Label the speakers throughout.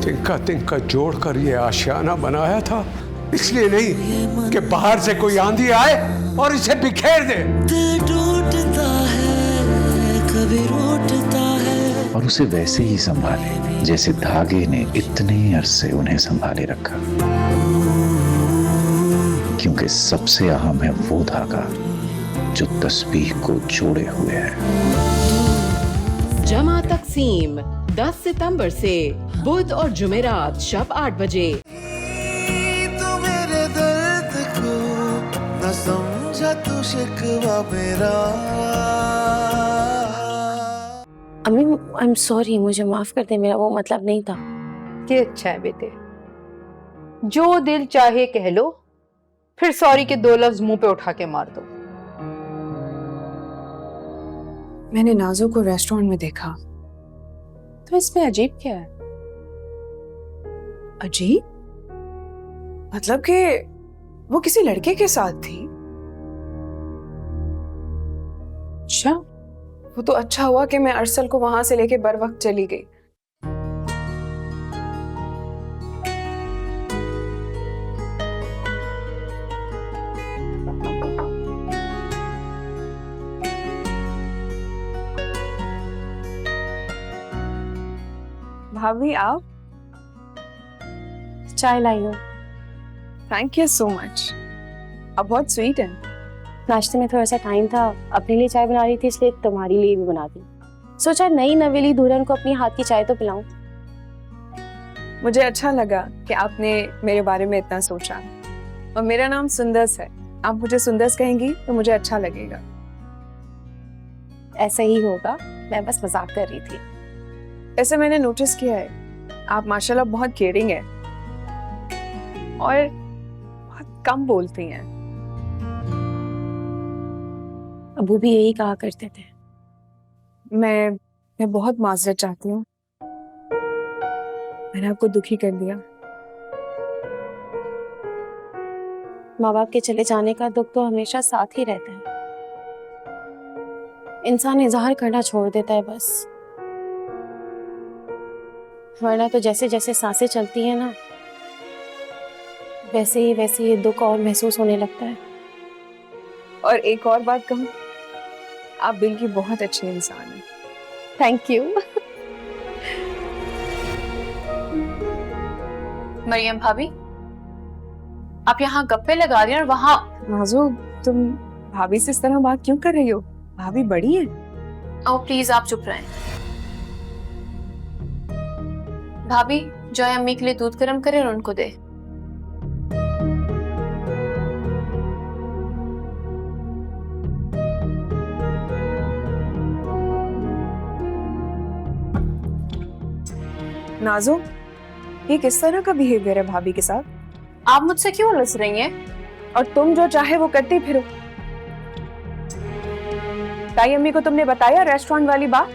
Speaker 1: तिनका तिनका जोड़कर ये आशियाना बनाया था, इसलिए नहीं कि बाहर से कोई आंधी आए और इसे बिखेर दे।
Speaker 2: टूटता है कभी रोटता है,
Speaker 3: और उसे वैसे ही संभाले जैसे धागे ने इतने अरसे उन्हें संभाले रखा, क्योंकि सबसे अहम है वो धागा जो तस्बीह को जोड़े हुए है।
Speaker 4: जमा तकसीम 10 सितंबर से बुध और जुमेरात शब 8 बजे।
Speaker 2: तू मेरे दर्द को न समझा, तू शिकवा मेरा।
Speaker 5: अम्मी आई एम सॉरी, मुझे माफ कर दे, मेरा वो मतलब नहीं था।
Speaker 6: कि अच्छा है बेटे, जो दिल चाहे कह लो, फिर सॉरी के 2 लफ्ज मुंह पे उठा के मार दो।
Speaker 7: मैंने नाजो को रेस्टोरेंट में देखा।
Speaker 6: तो इसमें अजीब क्या है?
Speaker 7: अजीब मतलब कि वो किसी लड़के के साथ थी। अच्छा, वो तो अच्छा हुआ कि मैं अरसल को वहां से लेके बर वक्त चली गई। भाभी आप?
Speaker 5: चाय लाई हूँ।
Speaker 7: Thank you so much. आप बहुत स्वीट हैं।
Speaker 5: नाश्ते में थोड़ा सा टाइम था, अपने लिए चाय बना रही थी, इसलिए तुम्हारे लिए भी बना दी। सोचा नई नवेली दुल्हन को अपनी हाथ की चाय तो पिलाऊं।
Speaker 7: मुझे अच्छा लगा कि आपने मेरे बारे में इतना सोचा। और मेरा नाम सुंदस है, आप मुझे सुंदस कहेंगी तो मुझे अच्छा लगेगा।
Speaker 5: ऐसा ही होगा, मैं बस मजाक कर रही थी।
Speaker 7: ऐसे मैंने नोटिस किया है, आप माशाल्लाह बहुत केयरिंग हैं और बहुत कम बोलती हैं।
Speaker 5: अबू भी यही कहा करते थे।
Speaker 7: मैं बहुत माजरत चाहती हूँ, मैंने आपको दुखी कर दिया।
Speaker 5: माँ बाप के चले जाने का दुख तो हमेशा साथ ही रहता है, इंसान इजहार करना छोड़ देता है बस। वरना तो जैसे जैसे सांसें चलती है ना, वैसे ही ये दुख और महसूस होने लगता है।
Speaker 7: और एक और बात कहूँ, आप दिल की बहुत अच्छी इंसान हैं।
Speaker 5: Thank you.
Speaker 8: मरियम भाभी, आप यहाँ गप्पे लगा रही हैं और वहाँ।
Speaker 7: नाजो, तुम भाभी से इस तरह बात क्यों कर रही हो? भाभी बड़ी है।
Speaker 8: ओ प्लीज आप चुप रहें। भाभी, जॉय अम्मी के लिए दूध गर्म करे और उनको दे।
Speaker 7: नाजो, ये किस तरह का बिहेवियर है भाभी के साथ?
Speaker 8: आप मुझसे क्यों उलझ रही हैं?
Speaker 7: और तुम जो चाहे वो करती फिरो। ताई अम्मी को तुमने बताया रेस्टोरेंट वाली बात?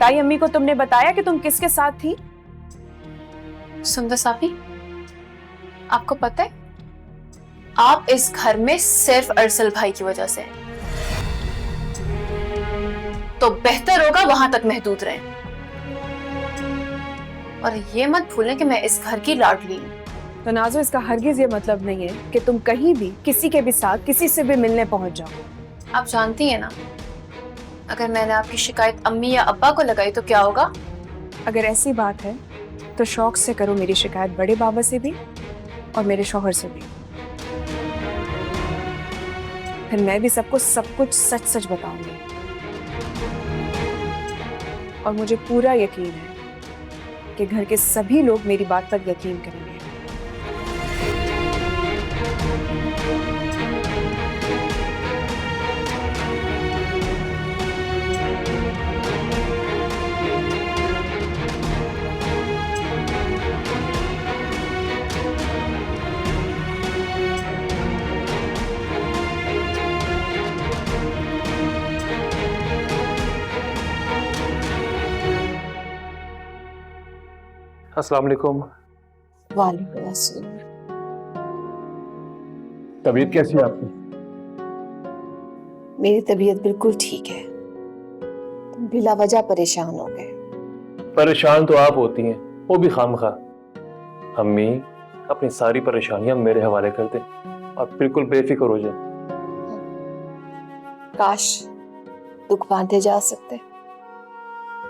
Speaker 7: ताई अम्मी को तुमने बताया कि तुम किसके साथ थी?
Speaker 8: सुंदर साफी, आपको पता है, आप इस घर में सिर्फ अरसल भाई की वजह से हैं। तो बेहतर होगा वहां तक महदूद रहें। और ये मत भूलें कि मैं इस घर की लाडली हूं।
Speaker 7: तो नाजो, इसका हरगिज ये मतलब नहीं है कि तुम कहीं भी किसी के भी साथ किसी से भी मिलने पहुंच जाओ।
Speaker 8: आप जानती हैं ना, अगर मैंने आपकी शिकायत अम्मी या अब्बा को लगाई तो क्या होगा?
Speaker 7: अगर ऐसी बात है तो शौक से करो मेरी शिकायत बड़े बाबा से भी और मेरे शौहर से भी। फिर मैं भी सबको सब कुछ सच सच बताऊंगी। और मुझे पूरा यकीन है कि घर के सभी लोग मेरी बात पर यकीन करेंगे।
Speaker 9: अस्सलाम वालेकुम।
Speaker 5: वालेकुम अस्सलाम।
Speaker 9: तबीयत कैसी है आपकी?
Speaker 5: मेरी तबीयत बिल्कुल ठीक है, तुम बिला वजह परेशान हो गए।
Speaker 9: परेशान तो आप होती हैं, वो भी खामखा। अम्मी अपनी सारी परेशानियां मेरे हवाले कर दें और बिल्कुल बेफिक्र हो जाए।
Speaker 10: काश दुख बांधे जा सकते,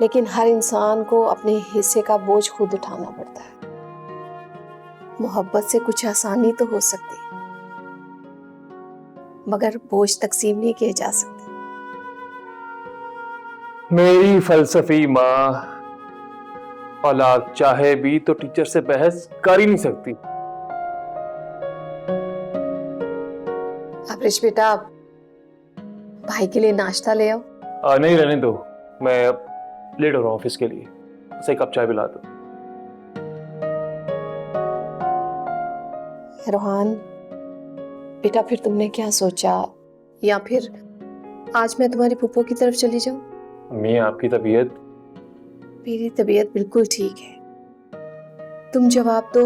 Speaker 10: लेकिन हर इंसान को अपने हिस्से का बोझ खुद उठाना पड़ता है। मोहब्बत से कुछ आसानी तो हो सकती, मगर बोझ तकसीम नहीं किए जा सकते।
Speaker 9: मेरी फलसफी माँ औलाद चाहे भी तो टीचर से बहस कर ही नहीं सकती।
Speaker 10: अब्रिश बेटा, भाई के लिए नाश्ता ले आओ।
Speaker 9: नहीं रहने दो, मैं अब लेट हो रहा हूँ ऑफिस के लिए। उसे एक कप चाय पिला दो।
Speaker 10: रोहान बेटा, फिर तुमने क्या सोचा, या फिर आज मैं तुम्हारी फूफो की तरफ चली जाऊं?
Speaker 9: अम्मी आपकी तबीयत?
Speaker 10: मेरी तबीयत बिल्कुल ठीक है, तुम जवाब दो।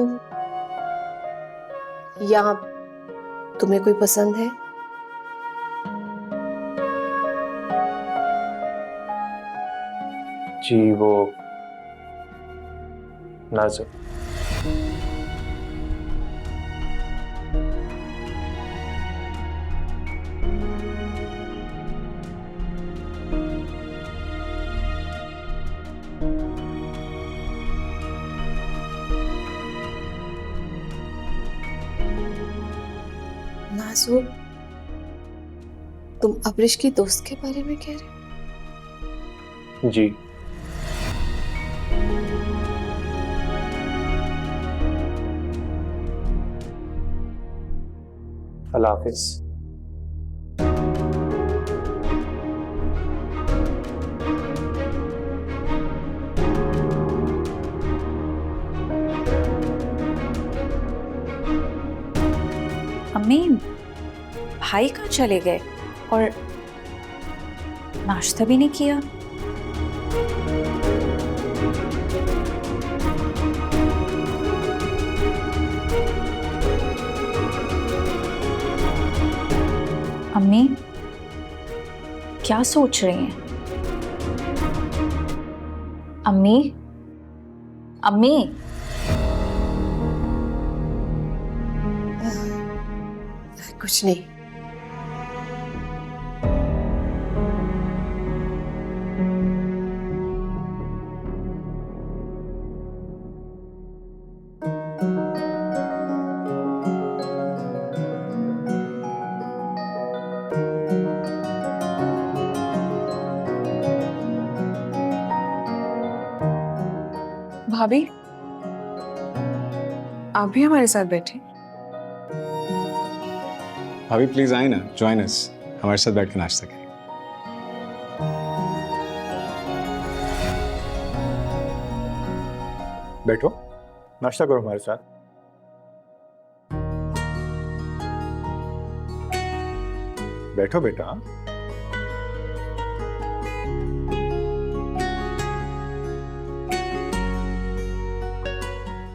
Speaker 10: या तुम्हें कोई पसंद है?
Speaker 9: जी वो नाज़िम।
Speaker 10: नाज़ुम, तुम अब्रिश की दोस्त के बारे में कह रहे हो?
Speaker 9: जी अल्लाह हाफिज।
Speaker 11: अम्मी, भाई कहाँ चले गए और नाश्ता भी नहीं किया? अम्मी क्या सोच रही हैं? अम्मी, अम्मी।
Speaker 10: कुछ नहीं।
Speaker 7: भाभी, आप भी हमारे साथ बैठे।
Speaker 12: भाभी प्लीज आए ना, ज्वाइन अस, हमारे साथ बैठ के नाश्ता करें।
Speaker 9: बैठो, नाश्ता करो हमारे साथ। बैठो बेटा।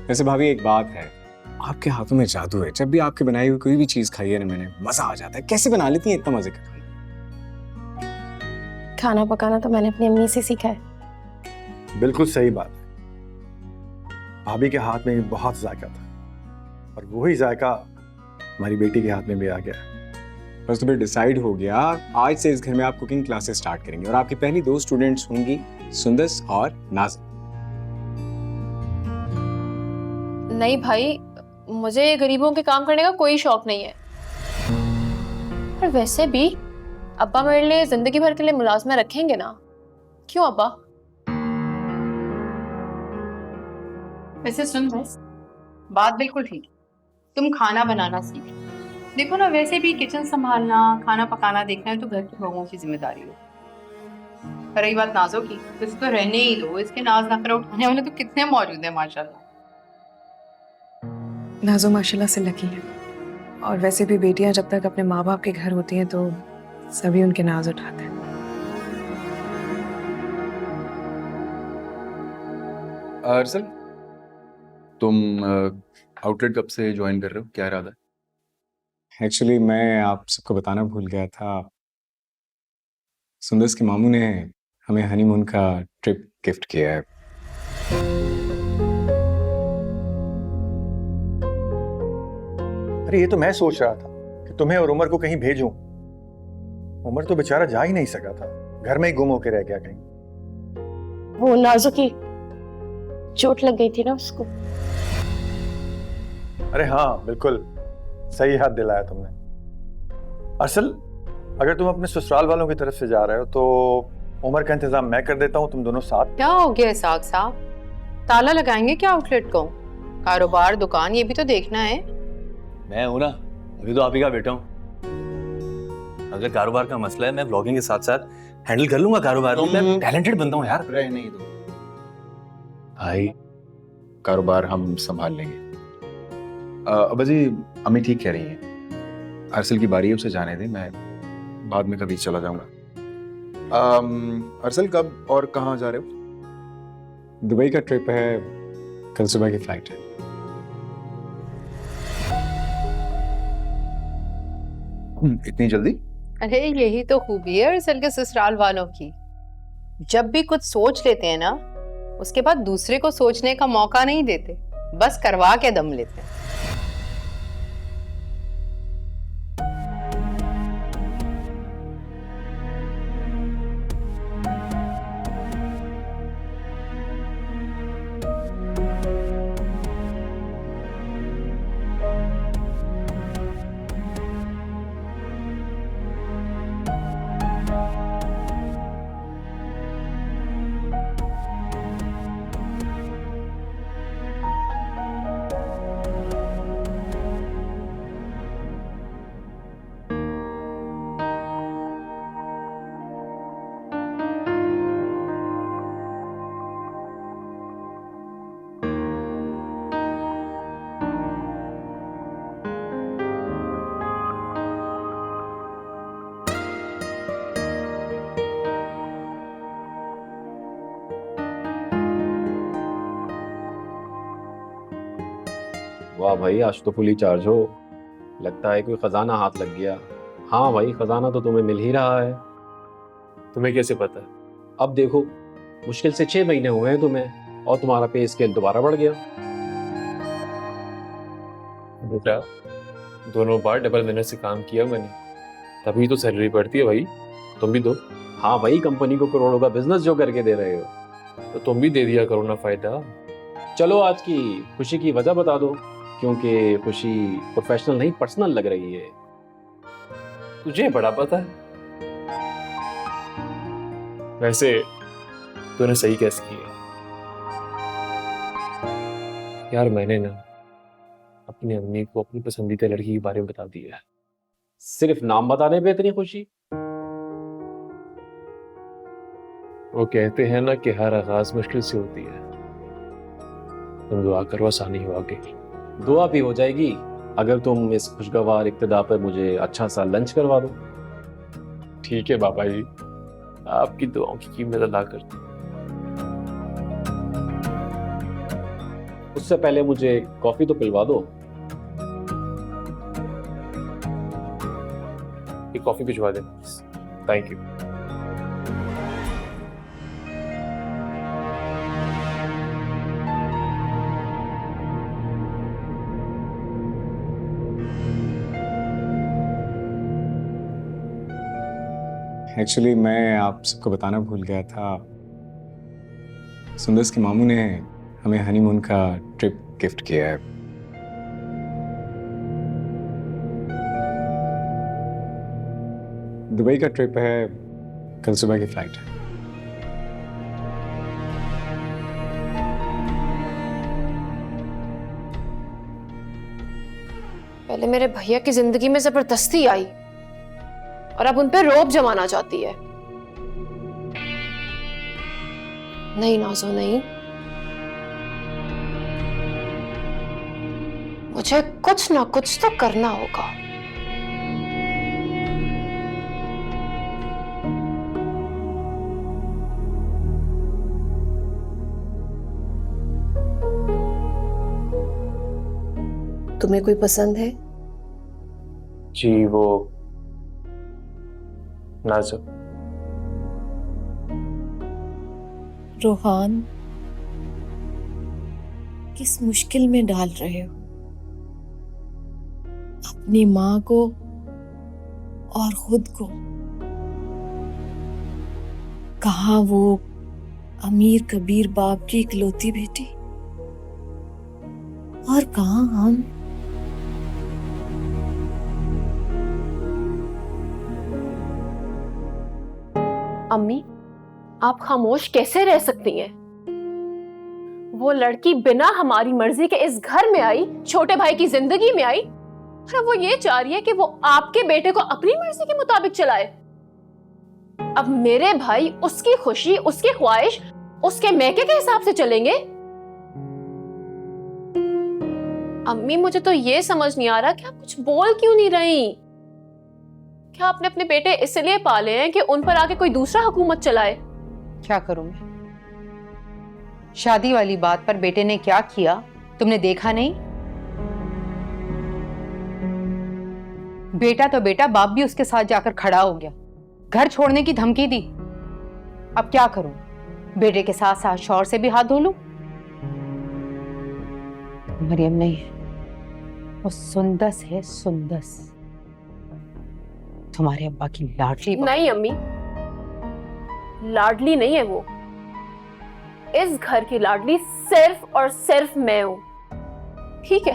Speaker 12: वैसे भाभी एक बात है, आपके हाथों में जादू है। जब भी आपके बनाई हुई कोई भी चीज खाई है ना मैंने, मजा आ जाता है। कैसे बना लेती हैं इतना मजे का खाना?
Speaker 5: खाना पकाना तो मैंने अपनी अम्मी से सीखा है।
Speaker 9: बिल्कुल सही बात है, भाभी के हाथ में भी बहुत जायका था और वही जायका हमारी बेटी के हाथ में भी आ गया।
Speaker 12: बस तो फिर डिसाइड हो गया, आज से इस घर में आप कुकिंग क्लासेस स्टार्ट करेंगे और आपकी पहली 2 स्टूडेंट्स होंगी सुंदस और नाज़िम।
Speaker 8: नहीं भाई, मुझे गरीबों के काम करने का कोई शौक नहीं है। पर वैसे भी अब्बा मेरे लिए जिंदगी भर के लिए मुलाजमा रखेंगे ना, क्यों अब्बा?
Speaker 6: वैसे सुन बस, बात बिल्कुल ठीक। तुम खाना बनाना सीख। देखो ना, वैसे भी किचन संभालना, खाना पकाना देखना है तो घर के लोगों की जिम्मेदारी हो। रही बात नाजो की, तो इसको रहने ही दो। इसके नाज नखरे उठाने वाले तो कितने मौजूद हैं माशाल्लाह।
Speaker 7: नाज़ो माशाल्लाह से लकी है, और वैसे भी बेटियां जब तक अपने माँ बाप के घर होती हैं तो सभी उनके नाज उठाते हैं।
Speaker 13: अर्सल, तुम आउटलेट कब से ज्वाइन कर रहे हो? क्या इरादा है?
Speaker 12: एक्चुअली मैं आप सबको बताना भूल गया था, सुंदस के मामू ने हमें हनीमून का ट्रिप गिफ्ट किया है।
Speaker 9: अरे ये तो मैं सोच रहा था कि तुम्हें और उमर को कहीं भेजूं। उमर तो बेचारा जा ही नहीं सका था, घर में ही गुम होके रह गया कहीं।
Speaker 5: वो नाजू की चोट लग गई थी ना उसको।
Speaker 9: अरे हाँ बिल्कुल सही याद दिलाया तुमने। असल अगर तुम अपने ससुराल वालों की तरफ से जा रहे हो तो उमर का इंतजाम मैं कर देता हूँ, तुम दोनों साथ।
Speaker 6: क्या हो गया इसाक साहब, ताला लगाएंगे क्या आउटलेट को? कारोबार दुकान ये भी तो देखना है।
Speaker 14: मैं हूं ना, अभी तो आप ही का बेटा हूँ। अगर कारोबार का मसला है मैं ब्लॉगिंग के साथ साथ हैंडल कर लूंगा कारोबार भी। मैं टैलेंटेड बनता हूँ यार।
Speaker 13: नहीं दो भाई, कारोबार हम संभाल लेंगे। अब्बा जी अम्मी ठीक कह रही हैं, अरसल की बारी है, उसे जाने दें, मैं बाद में कभी चला जाऊंगा। अरसल कब और कहाँ जा रहे हो?
Speaker 12: दुबई का ट्रिप है, कल सुबह की फ्लाइट है।
Speaker 13: इतनी जल्दी?
Speaker 6: अरे यही तो खूबी है अरसल के ससुराल वालों की, जब भी कुछ सोच लेते हैं ना उसके बाद दूसरे को सोचने का मौका नहीं देते, बस करवा के दम लेते हैं।
Speaker 15: वाह भाई, आज तो फुली चार्ज हो। लगता है कोई खजाना हाथ लग गया। हाँ भाई, खजाना तो तुम्हें मिल ही रहा है।
Speaker 16: तुम्हें कैसे पता?
Speaker 15: अब देखो, मुश्किल से 6 महीने हुए हैं तुम्हें और तुम्हारा पे स्केल दोबारा बढ़ गया।
Speaker 16: बेटा, दोनों बार डबल मेहनत से काम किया मैंने, तभी तो सैलरी बढ़ती है भाई। तुम भी दो।
Speaker 15: हाँ भाई, कंपनी को करोड़ों का बिजनेस जो करके दे रहे हो,
Speaker 16: तो तुम भी दे दिया करो ना फायदा।
Speaker 15: चलो आज की खुशी की वजह बता दो, क्योंकि खुशी प्रोफेशनल नहीं पर्सनल लग रही है।
Speaker 16: तुझे बड़ा पता है। वैसे तूने सही कैस किया यार, मैंने ना अपनी अम्मी को अपनी पसंदीदा लड़की के बारे में बता दिया है।
Speaker 15: सिर्फ नाम बताने पे इतनी खुशी?
Speaker 16: वो कहते हैं ना कि हर आगाज मुश्किल से होती है। तुम दुआ करो आसानी हो आगे।
Speaker 15: दुआ भी हो जाएगी अगर तुम इस खुशगवार इब्तिदा पर मुझे अच्छा सा लंच करवा दो।
Speaker 16: ठीक है बाबा जी, आपकी दुआओं की कीमत अदा करते हैं।
Speaker 15: उससे पहले मुझे कॉफी तो पिलवा दो।
Speaker 16: ये कॉफी भिजवा दे। Thank you.
Speaker 12: एक्चुअली मैं आप सबको बताना भूल गया था, सुंदर्स के मामू ने हमें हनीमून का ट्रिप गिफ्ट किया है। दुबई का ट्रिप है, कल सुबह की फ्लाइट है।
Speaker 8: पहले मेरे भैया की जिंदगी में जबरदस्ती आई और अब उन पे रौब जमाना चाहती है। नहीं नाजो नहीं, मुझे कुछ ना कुछ तो करना होगा।
Speaker 10: तुम्हें कोई पसंद है?
Speaker 16: जी वो नाज़ो।
Speaker 11: रोहान,
Speaker 10: किस मुश्किल में डाल रहे हो, अपनी माँ को और खुद को। कहाँ वो अमीर कबीर बाप की इकलौती बेटी, और कहाँ हम।
Speaker 8: अम्मी, आप खामोश कैसे रह सकती हैं? वो लड़की बिना हमारी मर्जी के इस घर में आई, छोटे भाई की जिंदगी में आई, और वो ये चाह रही है कि वो आपके बेटे को अपनी मर्जी के मुताबिक चलाए। अब मेरे भाई उसकी खुशी, उसकी ख्वाहिश, उसके मैके के हिसाब से चलेंगे? अम्मी, मुझे तो ये समझ नहीं आ रहा कि आप कुछ बोल क्यों नहीं रही। क्या आपने अपने बेटे इसलिए पाले हैं कि उन पर आके कोई दूसरा हुकूमत चलाए?
Speaker 6: क्या करूं मैं? शादी वाली बात पर बेटे ने क्या किया तुमने देखा नहीं? बेटा तो बेटा, बाप भी उसके साथ जाकर खड़ा हो गया, घर छोड़ने की धमकी दी। अब क्या करूं? बेटे के साथ साथ शौहर से भी हाथ धो लूं? मरियम नहीं है, वो सुंदस है, सुंदस, तुम्हारे अब्बा की लाडली।
Speaker 8: नहीं अम्मी, लाडली नहीं है वो। इस घर की लाडली सिर्फ और सिर्फ मैं हूं। ठीक है,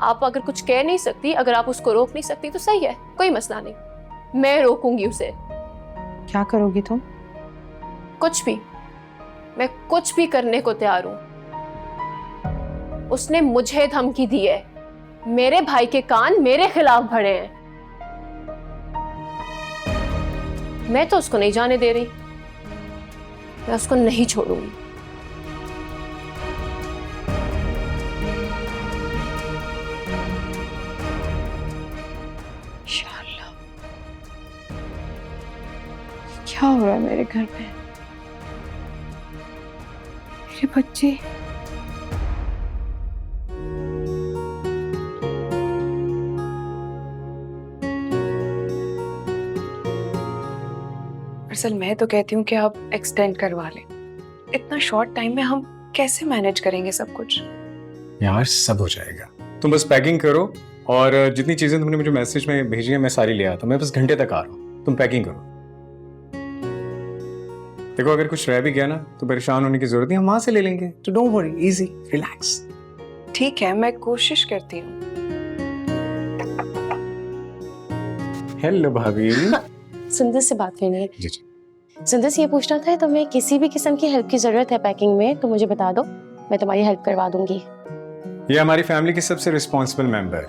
Speaker 8: आप अगर कुछ कह नहीं सकती, अगर आप उसको रोक नहीं सकती तो सही है, कोई मसला नहीं, मैं रोकूंगी उसे।
Speaker 6: क्या करोगी तुम?
Speaker 8: कुछ भी, मैं कुछ भी करने को तैयार हूं। उसने मुझे धमकी दी है, मेरे भाई के कान मेरे खिलाफ भरे हैं। मैं तो उसको नहीं जाने दे रही, मैं उसको नहीं छोड़ूंगी।
Speaker 10: इंशाअल्लाह। क्या हो रहा है मेरे घर में? मेरे बच्चे।
Speaker 7: दरअसल मैं तो कहती हूँ कि आप एक्सटेंड करवा लें। इतना शॉर्ट टाइम में हम कैसे मैनेज करेंगे सब कुछ?
Speaker 12: यार सब हो जाएगा, तुम बस पैकिंग करो, और जितनी चीजें तुमने मुझे मैसेज में भेजी हैं मैं सारी ले आता हूँ। मैं बस घंटे तक आ रहा हूँ, तुम पैकिंग करो। देखो अगर कुछ रह भी गया ना तो परेशान होने की जरूरत नहीं, हम वहां से ले लेंगे, तो डोंट वरी, इजी, रिलैक्स।
Speaker 7: ठीक है, मैं कोशिश करती हूँ।
Speaker 12: हेलो भाभी।
Speaker 5: सुंदर से बात करनी है।
Speaker 12: जी जी।
Speaker 5: सुंदर से ये पूछना था, तुम्हें किसी भी किस्म की हेल्प की जरूरत है पैकिंग में तो मुझे बता दो, मैं तुम्हारी हेल्प करवा दूंगी।
Speaker 12: ये हमारी फैमिली की सबसे रिस्पॉन्सिबल मेंबर,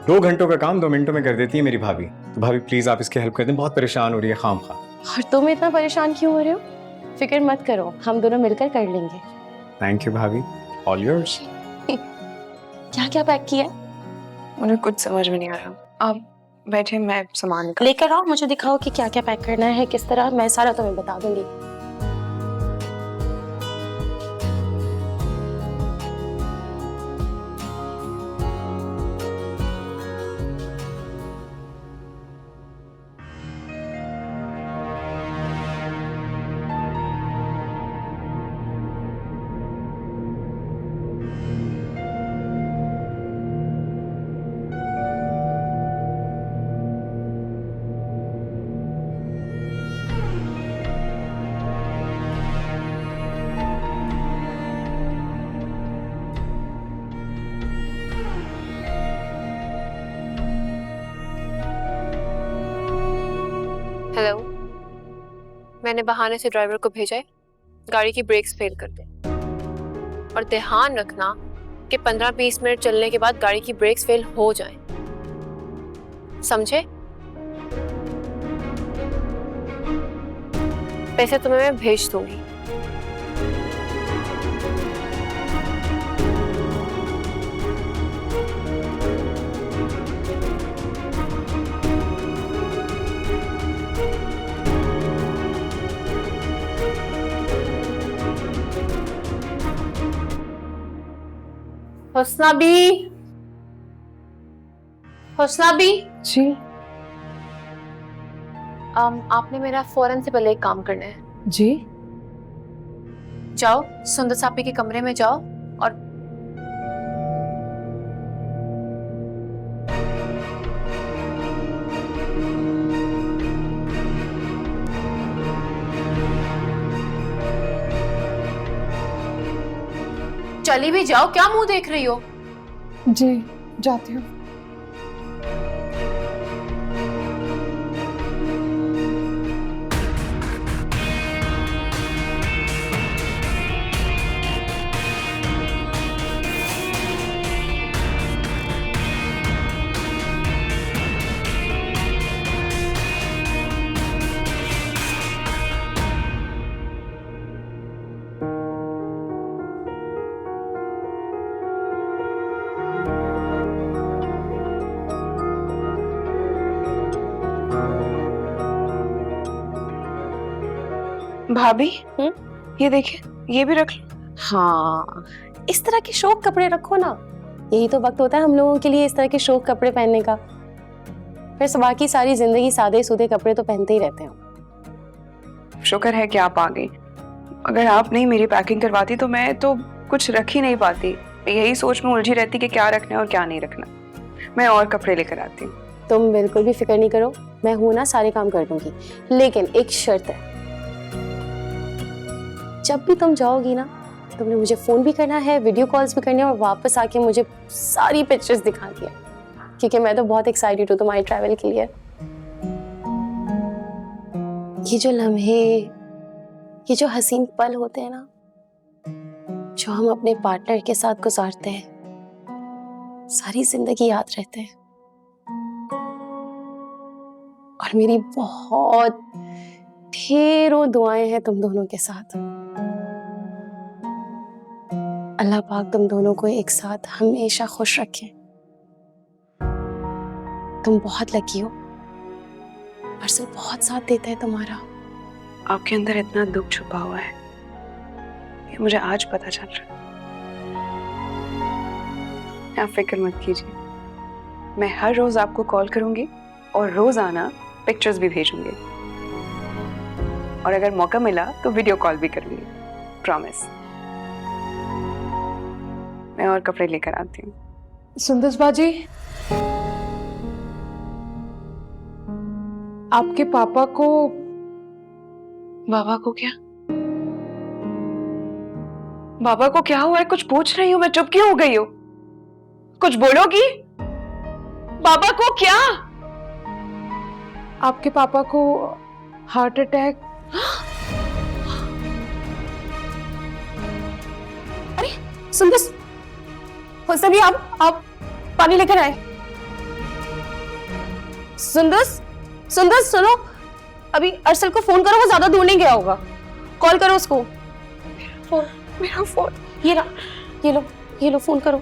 Speaker 12: 2 घंटों का काम 2 मिनटों में कर देती है मेरी भाभी। तो भाभी प्लीज आप इसकी हेल्प कर दें, बहुत परेशान हो रही है खामखा।
Speaker 5: और तुम इतना परेशान क्यों हो रहे हो? फिक्र मत करो, हम दोनों मिलकर कर लेंगे।
Speaker 12: थैंक यू भाभी, ऑल योर्स।
Speaker 5: क्या क्या पैक किया?
Speaker 7: मुझे कुछ समझ में नहीं आ रहा। आप बैठे, मैं सामान
Speaker 5: लेकर आओ, मुझे दिखाओ कि क्या क्या पैक करना है, किस तरह, मैं सारा तुम्हें बता दूंगी।
Speaker 8: हेलो, मैंने बहाने से ड्राइवर को भेजा है, गाड़ी की ब्रेक्स फेल कर दे। और ध्यान रखना कि 15-20 मिनट चलने के बाद गाड़ी की ब्रेक्स फेल हो जाएं। समझे? पैसे तुम्हें मैं भेज दूंगी। हुस्ना बी, हुस्ना बी
Speaker 7: जी।
Speaker 8: आपने मेरा फौरन से पहले एक काम करना है।
Speaker 7: जी
Speaker 8: जाओ सुंदर सापी के कमरे में जाओ और चली भी जाओ, क्या मुंह देख रही हो?
Speaker 7: जी जाती हूँ। भाभी ये देखिए, ये भी रख लो।
Speaker 5: हाँ, इस तरह के शौक कपड़े रखो ना, यही तो वक्त होता है हम लोगों के लिए इस तरह के शौक कपड़े पहनने का। फिर बाकी सारी जिंदगी सादे सूदे कपड़े तो पहनते ही रहते हैं।
Speaker 7: शुक्र है कि आप आ गई, अगर आप नहीं मेरी पैकिंग करवाती तो मैं तो कुछ रख ही नहीं पाती। यही सोच में उलझी रहती कि क्या रखना है और क्या नहीं रखना। मैं और कपड़े लेकर आती हूँ।
Speaker 5: तुम बिल्कुल भी फिक्र नहीं करो, मैं हूं ना, सारे काम कर दूंगी। लेकिन एक शर्त है, जब भी तुम जाओगी ना, तुमने मुझे फोन भी करना है, वीडियो कॉल्स भी करनी है और वापस आके मुझे सारी पिक्चर्स दिखानी है, क्योंकि मैं तो बहुत एक्साइटेड हूँ तुम्हारे ट्रैवल के लिए। ये जो लम्हे, ये जो हसीन पल होते हैं ना, जो हम अपने पार्टनर के साथ गुजारते हैं, सारी जिंदगी याद रहते हैं। और मेरी बहुत ढेरों दुआएं हैं तुम दोनों के साथ। अल्लाह पाक तुम दोनों को एक साथ हमेशा खुश रखे। तुम बहुत लकी हो, अरसल बहुत साथ देता है तुम्हारा।
Speaker 7: आपके अंदर इतना दुख छुपा हुआ है, ये मुझे आज पता चल रहा है। आप फिक्र मत कीजिए, मैं हर रोज आपको कॉल करूंगी और रोजाना पिक्चर्स भी भेजूंगी, और अगर मौका मिला तो वीडियो कॉल भी करूंगी, प्रॉमिस। मैं और कपड़े लेकर आती हूँ।
Speaker 17: सुंदर बाजी, आपके पापा को।
Speaker 7: बाबा को क्या? बाबा को क्या हुआ है? कुछ पूछ रही हूँ मैं, चुप क्यों हो गई हो? कुछ बोलोगी? बाबा को क्या?
Speaker 17: आपके पापा को हार्ट अटैक।
Speaker 5: अरे सुंदर, हो सभी आप पानी लेकर आए। सुंदर सुनो, अभी अरसल को फोन करो, वो ज्यादा दूर नहीं गया होगा, कॉल करो उसको।
Speaker 7: मेरा फोन
Speaker 5: ये लो फोन करो।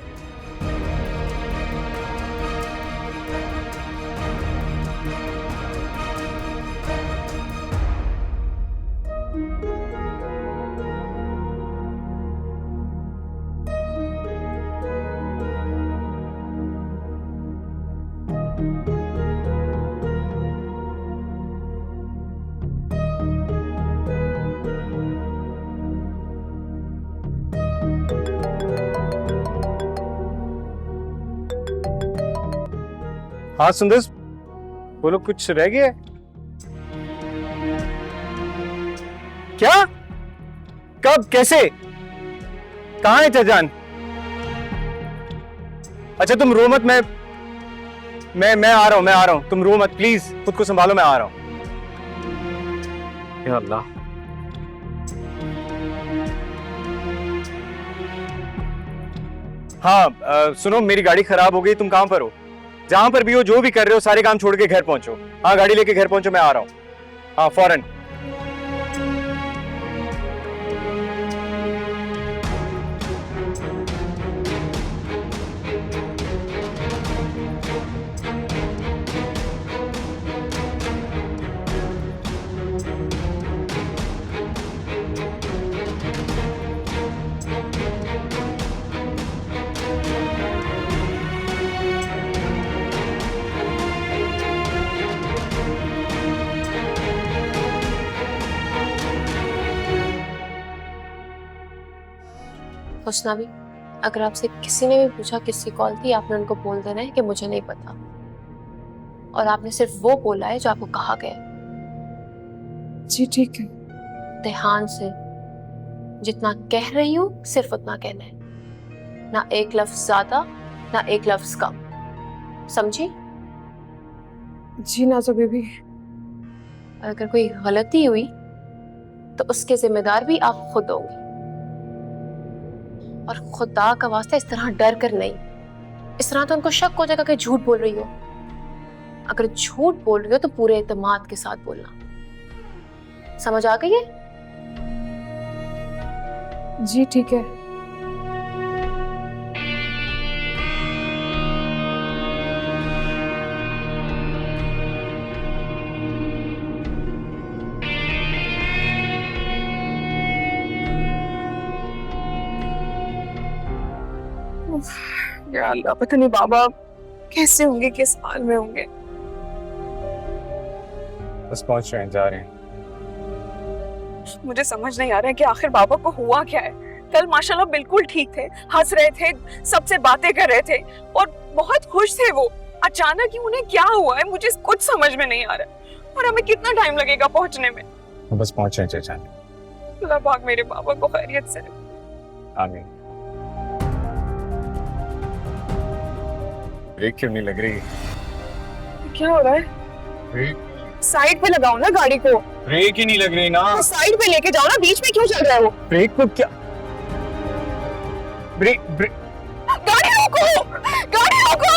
Speaker 12: हाँ सुंदर, बोलो, कुछ रह गया? क्या? कब? कैसे? कहाँ है चाचान? अच्छा तुम रो मत, मैं आ रहा हूँ, तुम रो मत प्लीज, खुद को संभालो, मैं आ रहा हूँ। या अल्लाह। हाँ सुनो, मेरी गाड़ी खराब हो गई, तुम कहाँ पर हो? जहां पर भी हो, जो भी कर रहे हो, सारे काम छोड़ के घर पहुंचो। हाँ गाड़ी लेके घर पहुंचो, मैं आ रहा हूँ। हाँ फौरन।
Speaker 8: हुस्ना भी, अगर आपसे किसी ने भी पूछा किसकी कॉल थी, आपने उनको बोल देना है कि मुझे नहीं पता, और आपने सिर्फ वो बोला है जो आपको कहा गया है।
Speaker 17: जी ठीक है।
Speaker 8: ध्यान से, जितना कह रही हूँ सिर्फ उतना कहना है, ना एक लफ्ज ज्यादा ना एक लफ्ज कम, समझी?
Speaker 17: जी नाज़ो बेबी।
Speaker 8: अगर कोई गलती हुई तो उसके जिम्मेदार भी आप खुद होंगे, और खुदा का वास्ता इस तरह डर कर नहीं। इस तरह तो उनको शक हो जाएगा कि झूठ बोल रही हो। अगर झूठ बोल रही हो तो पूरे एतमाद के साथ बोलना, समझ आ गई है?
Speaker 17: जी ठीक है।
Speaker 7: या अल्लाह, पता नहीं बाबा कैसे होंगे, किस हाल में होंगे।
Speaker 12: बस पहुंच रहे हैं, जा रहे हैं।
Speaker 7: मुझे समझ नहीं आ रहा है कि आखिर बाबा को हुआ क्या है। कल माशाल्लाह बिल्कुल ठीक थे, हंस रहे थे, सबसे बातें कर रहे थे और बहुत खुश थे वो। अचानक ही उन्हें क्या हुआ है, मुझे कुछ समझ में नहीं आ रहा। और हमें कितना टाइम लगेगा पहुंचने में?
Speaker 12: बस पहुंच रहे हैं चाचा।
Speaker 7: अल्लाह पाक मेरे बाबा को खैरियत से।
Speaker 12: आमीन। ब्रेक क्यों नहीं लग रही?
Speaker 7: क्या हो रहा है?
Speaker 12: ब्रेक
Speaker 7: साइड पे लगाओ ना गाड़ी को।
Speaker 12: ब्रेक ही नहीं लग रही ना।
Speaker 7: तो साइड पे लेके जाओ ना, बीच में क्यों चल रहा है वो?
Speaker 12: ब्रेक को क्या? ब्रेक ब्रेक
Speaker 7: गाड़ी रोको, गाड़ी रोको।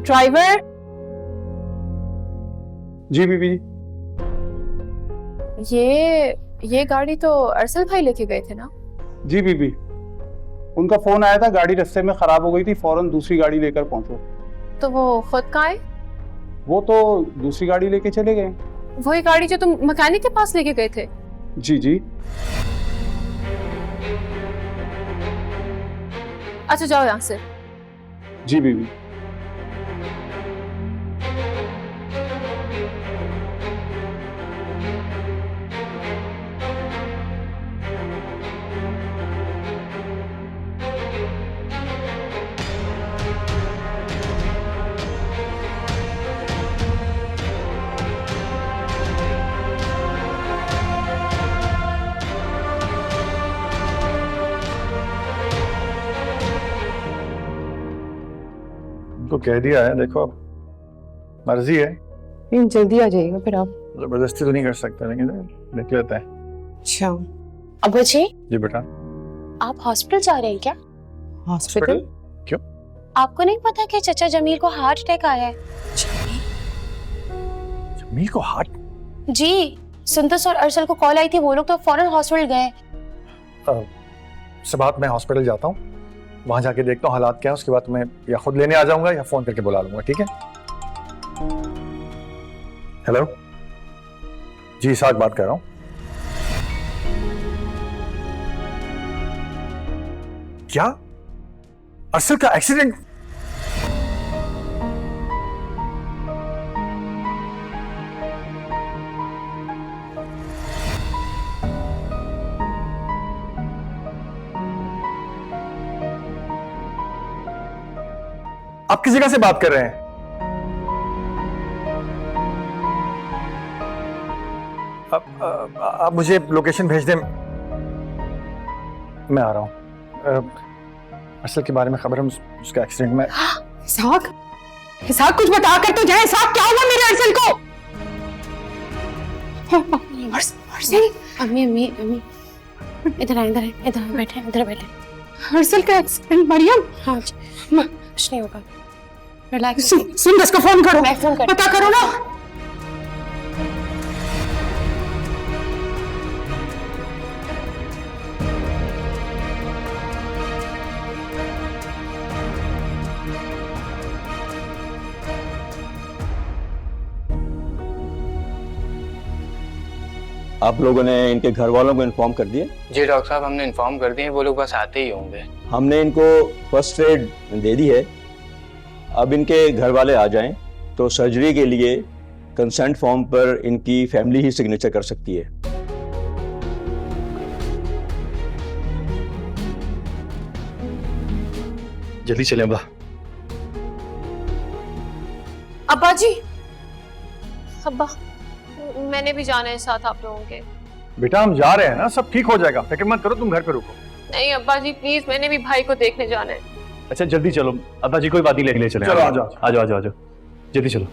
Speaker 8: ड्राइवर।
Speaker 9: जी बीबी।
Speaker 8: ये गाड़ी तो अरसल भाई लेके गए थे ना?
Speaker 18: जी बीबी, उनका फोन आया था, गाड़ी रास्ते में खराब हो गई थी, फौरन दूसरी गाड़ी लेकर पहुंचो।
Speaker 8: तो वो खुद कहाँ है?
Speaker 18: वो तो दूसरी गाड़ी लेके चले गए।
Speaker 8: वही गाड़ी जो तुम मैकेनिक के पास लेके गए थे?
Speaker 18: जी जी।
Speaker 8: अच्छा जाओ यहाँ से।
Speaker 18: जी बीबी।
Speaker 9: तो कह दिया है, देखो अब मर्जी है।
Speaker 17: जल्दी आ जाइएगा फिर आप।
Speaker 9: जबरदस्ती तो नहीं कर सकते, लेकिन देख लेते हैं।
Speaker 17: अच्छा।
Speaker 5: अब्बू जी,
Speaker 9: जी बेटा।
Speaker 5: आप हॉस्पिटल जा रहे हैं क्या?
Speaker 17: हॉस्पिटल?
Speaker 9: क्यों?
Speaker 5: आपको नहीं पता कि चचा जमील को हार्ट अटैक आया है?
Speaker 9: जमील को हार्ट?
Speaker 5: जी, सुंदस और अरसल को कॉल आई थी, वो लोग तो फौरन हॉस्पिटल गए।
Speaker 9: सबात मैं हॉस्पिटल जाता हूँ, वहां जाके देखता हूँ हालात क्या है, उसके बाद मैं या खुद लेने आ जाऊंगा या फोन करके बुला लूंगा, ठीक है? हेलो जी, इसाक बात कर रहा हूँ। क्या अरसल का एक्सीडेंट? आप किस जगह से बात कर रहे हैं? आप मुझे लोकेशन भेज दें, मैं आ रहा हूं। अरसल के बारे में खबर है, उसका एक्सीडेंट में।
Speaker 17: इसाक, इसाक कुछ बता कर तो जाए। इसाक क्या हुआ मेरे अरसल को?
Speaker 5: अरसल, अम्मी अम्मी अम्मी, इधर आए, इधर इधर बैठे, इधर बैठे।
Speaker 17: अरसल का एक्सीडेंट? मरियम?
Speaker 5: हाँ जी, कुछ नहीं होगा, रिलैक्स।
Speaker 17: सुन, इसको फोन करो,
Speaker 5: मैं फोन कर,
Speaker 17: पता करो ना।
Speaker 19: आप लोगों ने इनके घर वालों को इन्फॉर्म कर दिया?
Speaker 20: जी डॉक्टर साहब, हमने इन्फॉर्म कर दिए, वो लोग बस आते ही होंगे।
Speaker 19: हमने इनको फर्स्ट एड दे दी है। अब इनके घर वाले आ जाएं तो सर्जरी के लिए कंसेंट फॉर्म पर इनकी फैमिली ही सिग्नेचर कर सकती है।
Speaker 13: जल्दी चलें अब्बा।
Speaker 8: अब्बा जी, अब्बा मैंने भी जाना है साथ आप लोगों के।
Speaker 9: बेटा हम जा रहे हैं ना, सब ठीक हो जाएगा, फिक्र मत करो, तुम घर पे रुको।
Speaker 8: नहीं अब्बा जी प्लीज, मैंने भी भाई को देखने जाना है।
Speaker 13: अच्छा जल्दी चलो अब्बा जी, कोई बात नहीं, ले चले।
Speaker 9: चलो आ जाओ
Speaker 13: आ जाओ आ जाओ आ जाओ, जल्दी चलो।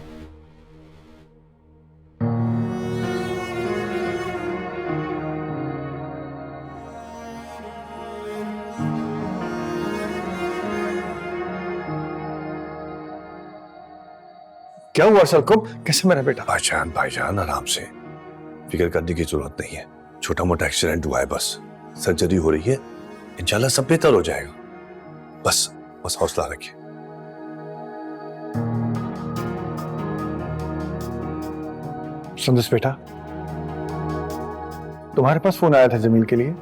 Speaker 13: क्या हुआ अरसल को? कैसे मेरा बेटा?
Speaker 21: भाईजान आराम से, फिक्र करने की जरूरत नहीं है। छोटा मोटा एक्सीडेंट हुआ है, बस सर्जरी हो रही है, इंशाल्लाह सब बेहतर हो जाएगा। बस हौसला रखिए।
Speaker 9: सुंदस बेटा, तुम्हारे पास फोन आया था जमील के लिए?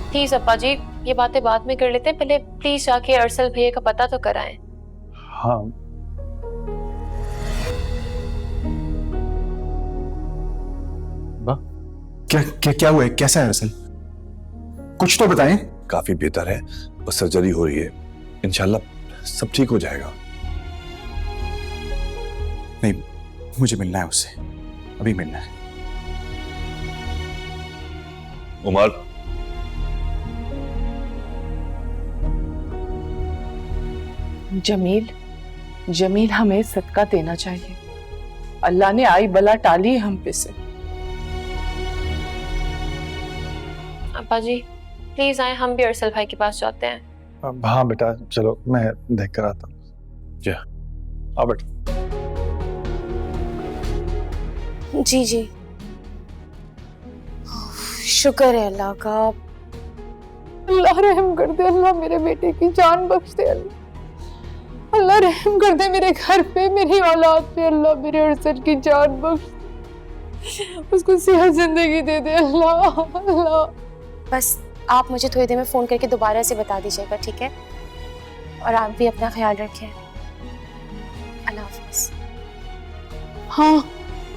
Speaker 8: प्लीज अब्बा जी, ये बातें बाद में कर लेते हैं, पहले प्लीज जाके अरसल भैया का पता तो कराएं।
Speaker 9: हाँ
Speaker 13: क्या हुआ है? कैसा है अरसल? कुछ तो बताएं।
Speaker 21: काफी बेहतर है, बस सर्जरी हो रही है, इंशाल्लाह सब ठीक हो जाएगा।
Speaker 13: नहीं, मुझे मिलना है उससे, अभी मिलना है।
Speaker 21: उमर,
Speaker 17: जमील हमें सदका देना चाहिए। अल्लाह ने आई बला टाली हम पे से।
Speaker 8: अब्बा जी प्लीज आए, हम भी अरसल भाई के पास जाते हैं।
Speaker 9: हाँ बेटा चलो, मैं देख कर आता हूँ। जा आओ बेटा।
Speaker 5: जी जी, शुक्र है अल्लाह का।
Speaker 17: अल्लाह रहम कर दे, अल्लाह मेरे बेटे की जान बख्श दे, अल्लाह रहम कर दे मेरे घर पे, मेरी औलाद पे, अल्लाह मेरे अरसल की जान बख्श, उसको सेहत जिंदगी दे दे अल्लाह। अल्लाह
Speaker 5: बस आप मुझे थोड़ी देर में फोन करके दोबारा से बता दीजिएगा, ठीक है? और आप भी अपना ख्याल रखें। अल्लाह हाफिज़।
Speaker 17: हाँ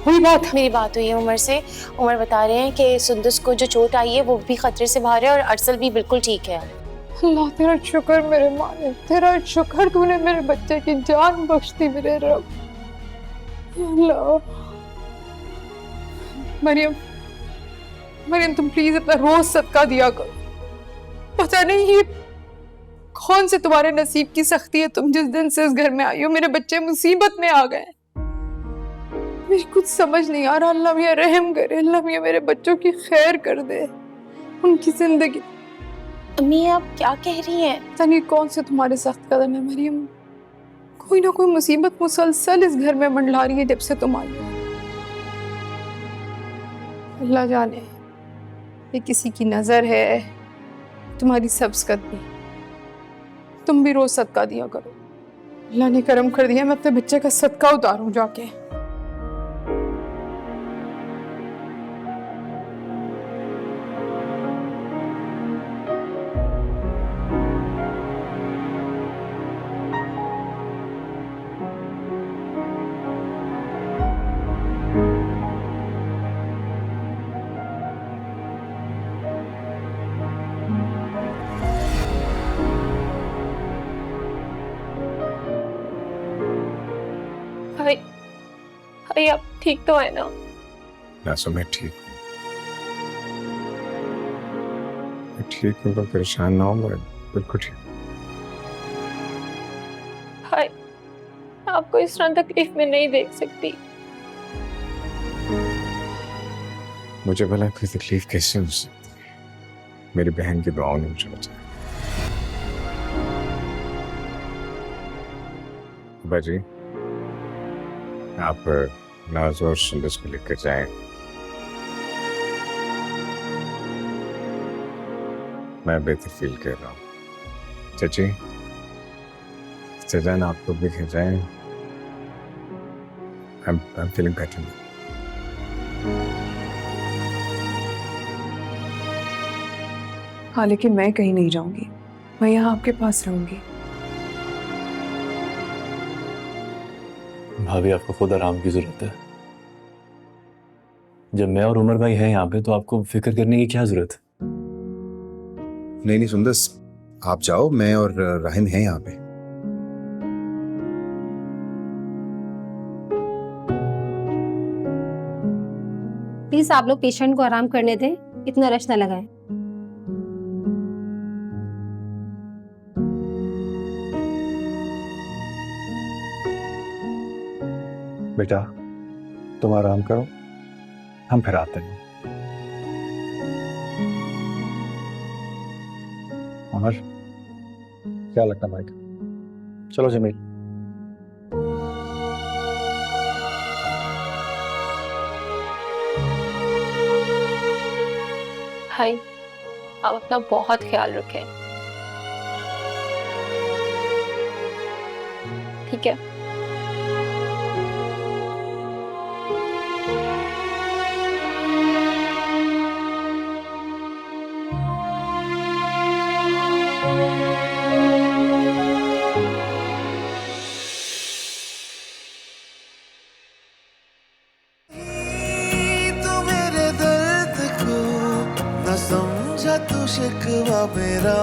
Speaker 17: हुई बात?
Speaker 5: मेरी बात हुई है उमर से। उमर बता रहे हैं कि सुंदस को जो चोट आई है वो भी खतरे से बाहर है और अरसल भी बिल्कुल ठीक है।
Speaker 17: अल्लाह तेरा शुक्र मेरे मालिक, तेरा शुक्र, तूने मेरे बच्चे की जान बख्श दी मेरे रब। अल्लाह मरियम तुम प्लीज अपना रोज सदका दिया करो। पता नहीं ये कौन से तुम्हारे नसीब की सख्ती है, तुम जिस दिन से इस घर में आई हो मेरे बच्चे मुसीबत में आ गए। मेरी कुछ समझ नहीं आ रहा। अल्लाह मियां रहम करे, अल्लाह मियां मेरे बच्चों की खैर कर दे, उनकी जिंदगी।
Speaker 5: अम्मी आप क्या कह रही हैं?
Speaker 17: पता नहीं कौन से तुम्हारे सख्त कदम है मरियम, कोई ना कोई मुसीबत मुसलसल इस घर में मंडला रही है जब से तुम आई हो। अल्लाह जाने ये किसी की नजर है, तुम्हारी सब्ज़कदमी। तुम भी रोज सदका दिया करो। अल्लाह ने करम कर दिया, मैं अपने बच्चे का सदका उतारूं जाके। भाई आप ठीक तो है ना?
Speaker 12: मैं ठीक हूँ, तो परेशान ना हो, मैं बिल्कुल ठीक।
Speaker 8: भाई आपको इस तरह तकलीफ में नहीं देख सकती।
Speaker 12: मुझे भला कोई तकलीफ कैसे हो सकती है? मेरी बहन की दुआओं ने मुझे बचाया। बाजी आप नाज और सुंदस को लेकर जाएं। मैं बेहतर फील कर रहा हूँ। चाची सजान आप लोग भी घर जाएं। I'm feeling better now.
Speaker 7: हाँ, लेकिन मैं कहीं नहीं जाऊंगी, मैं यहाँ आपके पास रहूंगी।
Speaker 14: भाभी आपको खुद आराम की जरूरत है। जब मैं और उमर भाई हैं यहाँ पे तो आपको फिक्र करने की क्या जरूरत है?
Speaker 13: नहीं नहीं सुंदस, आप जाओ, मैं और राहिम हैं यहाँ पे।
Speaker 1: प्लीज आप लोग पेशेंट को आराम करने दें, इतना रश ना लगाएं।
Speaker 9: बेटा तुम आराम करो, हम फिर आते हैं। अमर, क्या लगता माइक? चलो जमील।
Speaker 8: भाई आप अपना बहुत ख्याल रखें, ठीक है?
Speaker 2: तू मेरे दर्द को न समझा तू शिकवा मेरा